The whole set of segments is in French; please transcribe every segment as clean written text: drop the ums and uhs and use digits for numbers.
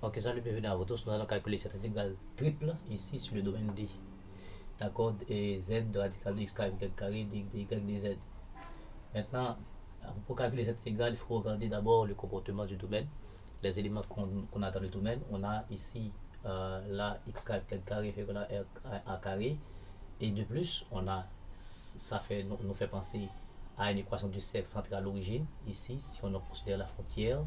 Ok, salut, bienvenue à vous tous. Nous allons calculer cette intégrale triple ici sur le domaine D. D'accord? Et z de radical de x carré y carré dx dy dz. Maintenant, pour calculer cette intégrale, il faut regarder d'abord le comportement du domaine, les éléments qu'on a dans le domaine. On a ici la x carré y carré fait la r a carré. Et de plus, on a, ça fait, nous fait penser à une équation du cercle centré à l'origine. Ici, si on considère la frontière,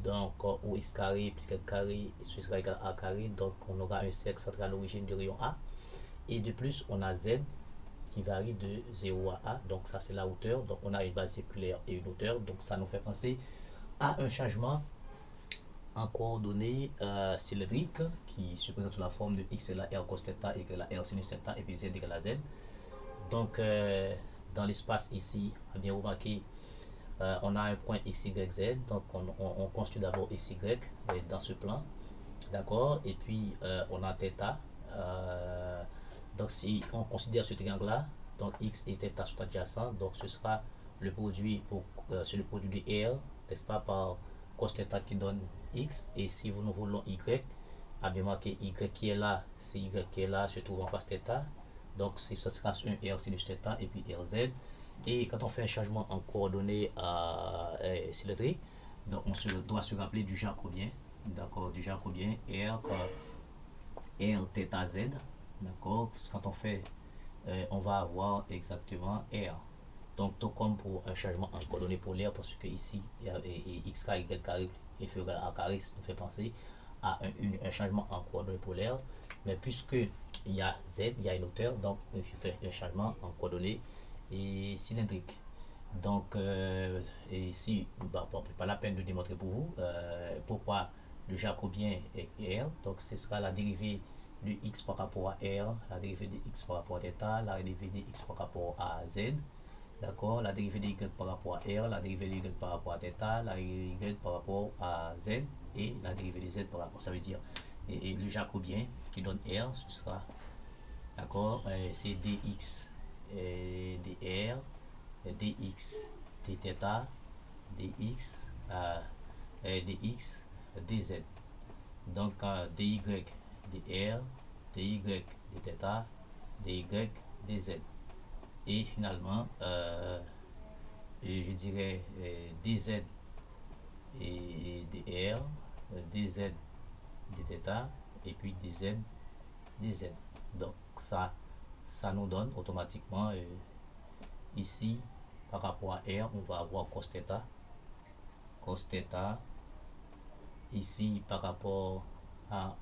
donc ou x carré plus y carré sera égal à a carré, donc on aura un cercle centré à l'origine du rayon A. Et de plus, on a z qui varie de 0 à A, donc ça c'est la hauteur, donc on a une base circulaire et une hauteur, donc ça nous fait penser à un changement en coordonnées cylindriques qui se présente sous la forme de x égale à r cos θ égale à r sinus θ et puis z égale à z. Donc dans l'espace ici, à bien remarquer, on a un point x, y, z, donc on construit d'abord x, y dans ce plan, d'accord, et puis on a θ. Donc si on considère ce triangle là, donc x et θ sont adjacents, donc ce sera le produit c'est le produit de r, n'est-ce pas, par cos θ qui donne x, et si nous voulons y, à bien marquer y qui est là, c'est y qui est là se trouve en face θ, donc ce sera un r sinus θ et puis rz. Et quand on fait un changement en coordonnées cylindriques, donc on doit se rappeler du jacobien, d'accord, du jacobien r θ z, d'accord. Quand on fait, on va avoir exactement r. Donc tout comme pour un changement en coordonnées polaires, parce que ici il y a x carré y carré inférieur à a carré, ça nous fait penser à un changement en coordonnées polaires. Mais puisque il y a z, il y a une hauteur, donc il fait un changement en coordonnées et cylindriques. Donc ici, bah, bon, pas la peine de démontrer pour vous pourquoi le jacobien est r. Donc ce sera la dérivée de x par rapport à r, la dérivée de x par rapport à θ, la dérivée de x par rapport à z, d'accord, la dérivée de y par rapport à r, la dérivée de y par rapport à θ, la dérivée de y par rapport à z et la dérivée de z par rapport, ça veut dire, et le jacobien qui donne r, ce sera, d'accord, c'est dx dr dx dθ dx dx dz. Donc dy dr dy dθ dy dz. Et finalement, je dirais dz et dr, dz dθ et puis dz dz. Donc ça nous donne automatiquement ici par rapport à r, on va avoir cos θ. Ici par rapport à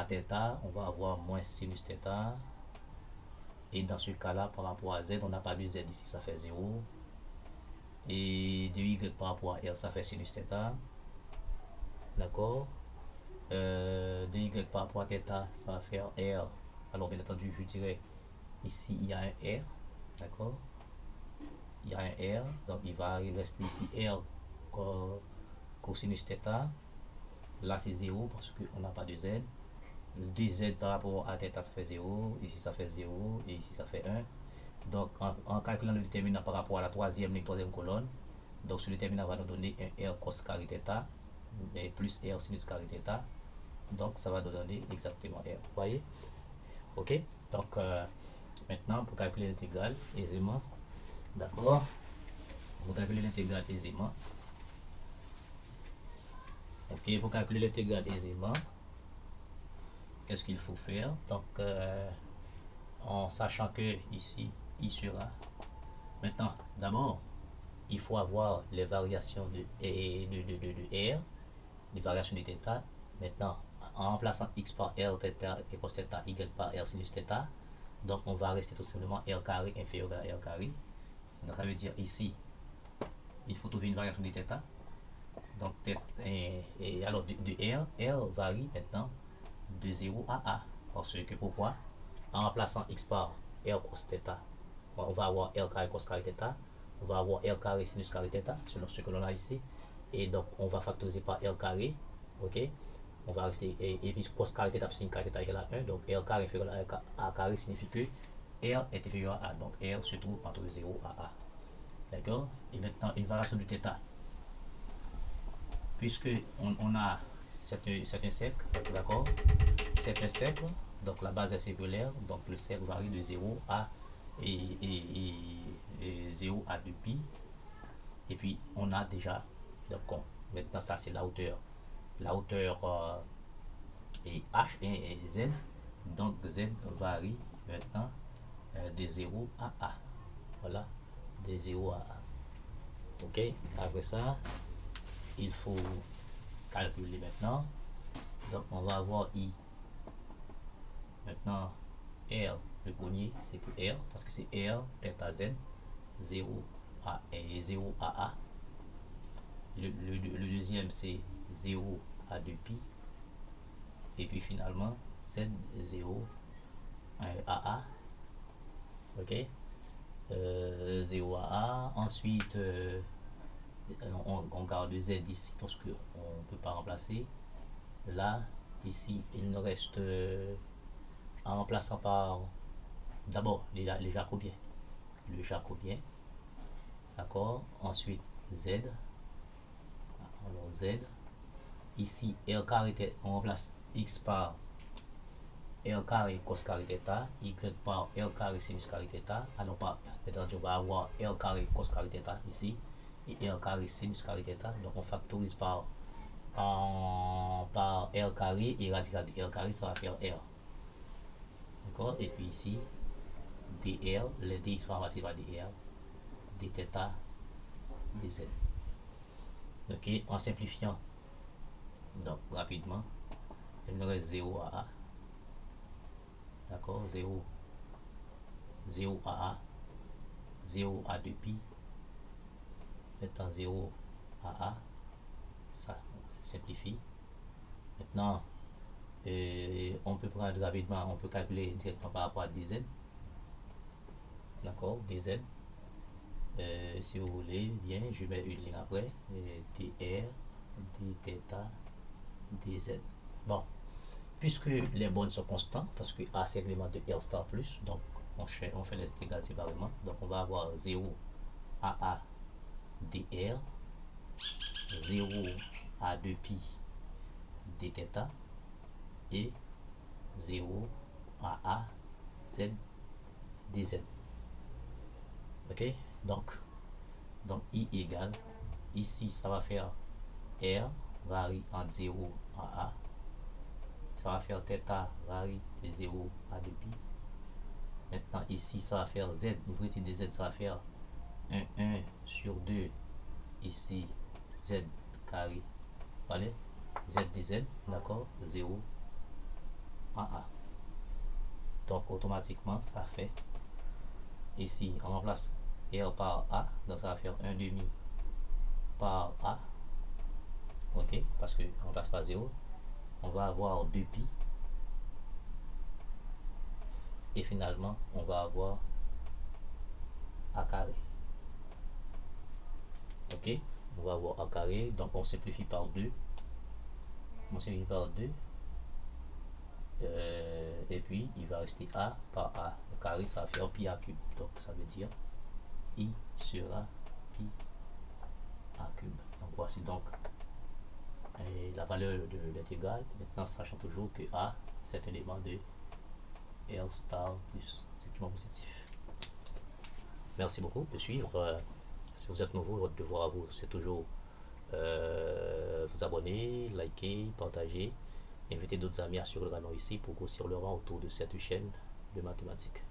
θ, on va avoir moins sinus θ. Et dans ce cas là, par rapport à z, on n'a pas de z ici, ça fait 0. Et de y par rapport à r, ça fait sinus θ, d'accord. De y par rapport à θ, ça va faire r. Alors bien entendu, je dirais ici il y a un r, d'accord, il y a un r, donc il va rester ici r cosinus θ. Là c'est 0 parce qu'on n'a pas de z. 2z par rapport à θ, ça fait 0, ici ça fait 0 et ici ça fait 1. Donc en calculant le déterminant par rapport à la troisième ligne, troisième colonne, donc ce déterminant va nous donner un r cos carré θ et plus r sinus carré θ. Donc ça va nous donner exactement r. Vous voyez? Ok. Donc maintenant pour calculer l'intégrale aisément, d'accord, pour calculer l'intégrale aisément, ok, pour calculer l'intégrale aisément, qu'est-ce qu'il faut faire? Donc en sachant que ici il sera, maintenant d'abord il faut avoir les variations de r, les variations de θ. Maintenant en remplaçant x par r θ et cos θ, y par r sinus θ, donc on va rester tout simplement r carré inférieur à r carré. Donc ça veut dire ici il faut trouver une variation de θ. Donc et alors r varie maintenant de 0 à a, parce que pourquoi, en remplaçant x par r cos θ, on va avoir r carré cos carré θ, on va avoir r carré sinus carré θ selon ce que l'on a ici, et donc on va factoriser par r carré, ok, on va rester, et puis cos carré θ sin carré θ égale à 1, donc r carré inférieur à a carré signifie que r est inférieur à a, donc r se trouve entre 0 à a, d'accord. Et maintenant une variation de θ, puisque on a c'est un cercle, d'accord? C'est un cercle, donc la base est circulaire, donc le cercle varie de 0 à 0 à 2pi. Et puis on a déjà, donc maintenant ça c'est la hauteur. La hauteur est h et z, donc z varie maintenant de 0 à a. Voilà, de 0 à a. Ok, après ça, il faut calculer maintenant. Donc on va avoir i. Maintenant, r, le premier, c'est pour r, parce que c'est r, θ z, 0 à, 0 à a. Le deuxième, c'est 0 à 2pi. Et puis finalement, z, 0 à a. Ok, 0 à a. Ensuite, on garde z ici parce qu'on ne peut pas remplacer. Là, ici, il nous reste en remplaçant par d'abord les jacobiens. Le jacobien, d'accord. Ensuite, z. Alors, z. Ici, r carré, on remplace x par r carré cos carré θ, y par r carré sinus carré θ. Alors, on va avoir r carré cos carré θ ici et r carré sinus carré θ. Donc, on factorise par r carré et radical de r carré, ça va faire r. D'accord. Et puis ici, dr, le dx va remplacer par dr, dθ, dz. Ok, en simplifiant, donc rapidement, il nous reste 0 à a. D'accord, 0 à a, 0 à 2pi. Maintenant 0 à a, ça simplifie. Maintenant, on peut prendre rapidement, on peut calculer directement par rapport à dz. D'accord, dz. Si vous voulez, bien, je mets une ligne après. dr, dθ, dz. Bon, puisque les bornes sont constants, parce que a c'est l'élément de R star plus, donc on fait les intégrales séparément. Donc on va avoir 0 à a dr, 0 à 2pi dθ et 0 à a z dz. Ok, donc i égale, ici ça va faire r varie entre 0 à a, ça va faire θ varie de 0 à 2pi. Maintenant ici ça va faire z, une petite de z, ça va faire 1 sur 2 ici z carré, voilà, z dz, d'accord, 0 à a. Donc automatiquement ça fait, ici on remplace r par a, donc ça va faire 1 demi par a. Ok, parce que on remplace par 0, on va avoir 2pi et finalement on va avoir a carré. Ok, on va avoir a carré, donc on simplifie par 2, et puis il va rester a par a. Le carré ça va faire pi a cube, donc ça veut dire i sera pi a cube. Donc voici donc la valeur de l'intégrale. Maintenant sachant toujours que a c'est un élément de R star plus strictement positif. Merci beaucoup de suivre. Si vous êtes nouveau, votre devoir à vous c'est toujours vous abonner, liker, partager, inviter d'autres amis à suivre le canal ici pour grossir le rang autour de cette chaîne de mathématiques.